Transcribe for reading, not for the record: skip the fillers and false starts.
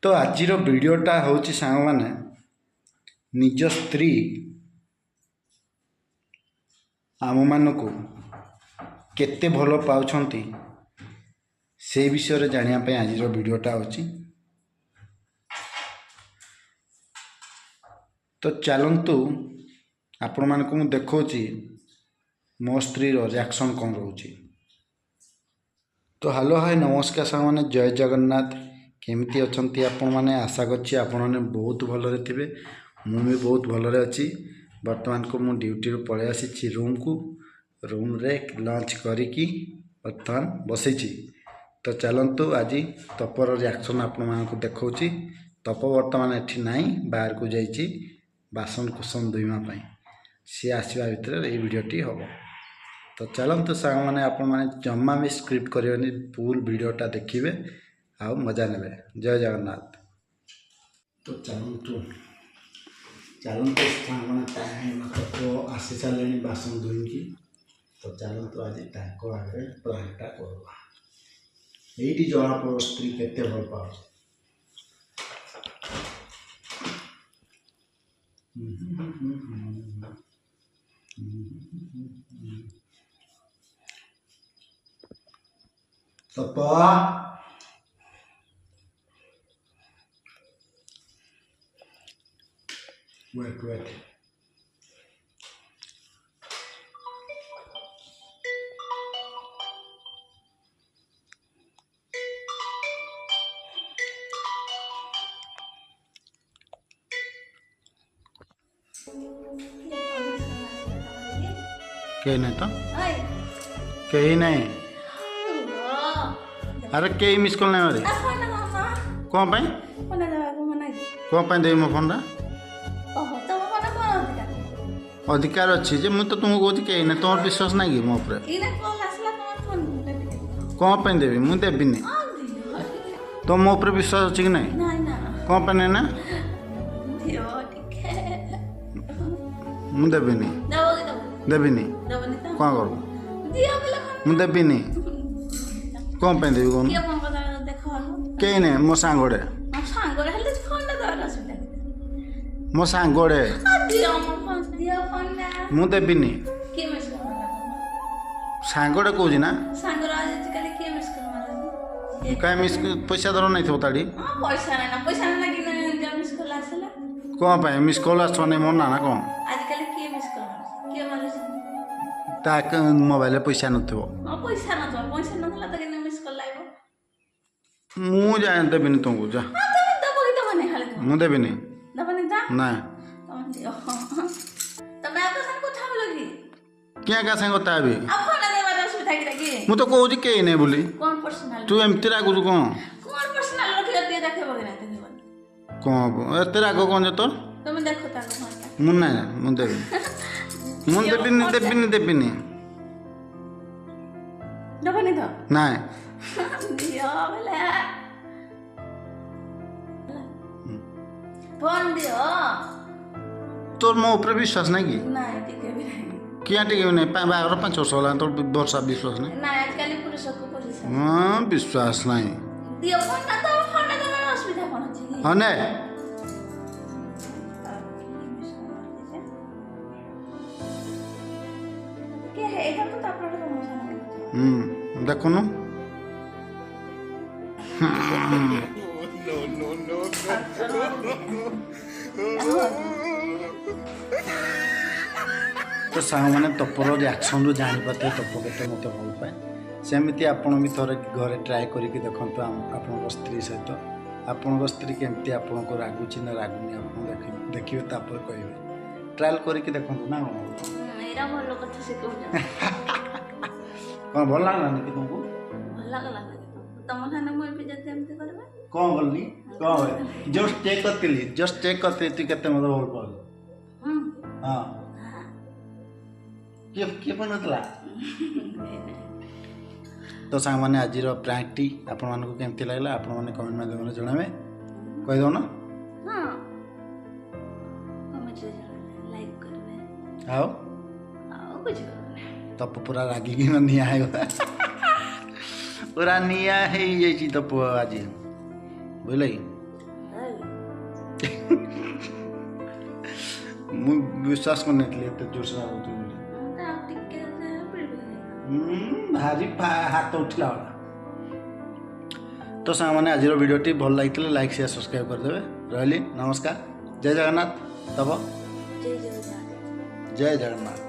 तो आज वीडियोटा हूँ सांग माने निज स्त्री आम मानक केते भल पाउछंती से विषय जानापी आज वीडियोटा होची। तो चलतु आपण मानक मु देखौची मो स्त्री रिएक्शन कौन रोची। तो हेलो हाय नमस्कार सांग माने जय जगन्नाथ। केमती अछंती आपण माने आशा करछि आपण माने बहुत भलरे थिबे। मु भी बहुत भलरे अछि। वर्तमान को मु ड्यूटी रो पळे आसीछि रूम रे लंच करिकी वर्तमान बसैछि। तो चलंतु आज तपर रिएक्शन आपण मानक देखौछि। तप वर्तमान एठी नाही बाहर को जाइछि बासन कुसन धोइमा पई। सी आसवा भितर ए वीडियोटी हम। तो चलते सांग मैंने आपण मैंने जमा भी स्क्रिप्ट करें फुल वीडियोटा देखिए आउ मजा ने। जय जगन्नाथ। तो चलतु सांग मैंने टाइम तो आसी सारे बासन धोईकी। तो चलतु आज आगे प्रायटा करवा ये जना पड़ स्त्री केते भल पा। Tapa wait कहीं नहीं तो कहीं नहीं। अरे कई मिस कॉल नहीं मारे कौन पाई देवी मो फोन अधिकार अच्छी जे मुझे तो तुमको कहूँ कहीं ना तुम विश्वास नहीं कि मो ऊपर कौन पाई देवी मुझे देवी तो मो ऊपर विश्वास अच्छी कि नहीं कौन पाई ना मुझे देवी कौन करूँ मुझे देवी कौन पे देवी कौन कहीं नहीं मो सांगड़े मो सांगड़े मु देवी सांगड़े कौच ना कहीं मिस पैसा धर नहीं थो ताड़ी कौन पे मिस कॉल आस मना ना कौन मोबाइल पैसा नथिबो मु जान देबिनी तुमको जा मु देबिनी ना क्या क्या संग कथा भी मु तो कहूँ कहीं नहीं बोली तू एमती रागुचु कौन कौन एत राग कौन जो तोर मुझे ना मुझे देविनी ना तोर मो ऊपर विश्वास नहीं कि क्या टिके नहीं बाहर 5 वर्ष होला तो वर्षा विश्वास नहीं हाँ विश्वास नहीं हाँ ने देखुन तो सांग मैंने तपर रिएक्शन रू जापारे तप के मत भल पाए सेमती आपण भी थोड़े घरे ट्राए करके देखु आपण स्त्री सहित आपण स्त्री केमती आपन को रागुची ना रागुनी आप देखिए कहे ट्रायल करके देखु ना कौन भल लगला तुमको कौन भलनी कौन जस्ट चेक करती तू केते मत भल पड़ हाँ किए बनला। तो सांग मैंने आज प्रैंकटी आपण मानक केमती लगला आपण मैंने कमेंट माध्यम जणावे कहीदो ना आओ तप पूरा रागिकी निया पूरा निया है तप आज बुझल ମୁଁ ବିଶ୍ୱାସ କରିନଥିଲି ଏତେ ଜୋରସେ ରାଗୁଛୁ ବୋଲି। ଭାରି ହାତ ଉଠିଲା ଭଳିଆ। ତ ସାଙ୍ଗମାନେ ଆଜିର ଭିଡ଼ିଓଟି ଭଲ ଲାଗିଥିଲେ ଲାଇକ୍ ସେୟାର ସବସ୍କ୍ରାଇବ୍ କରିଦେବେ। ରହିଲି, ନମସ୍କାର, ଜୟ ଜଗନ୍ନାଥ। ତବ ଜୟ ଜଗନ୍ନାଥ।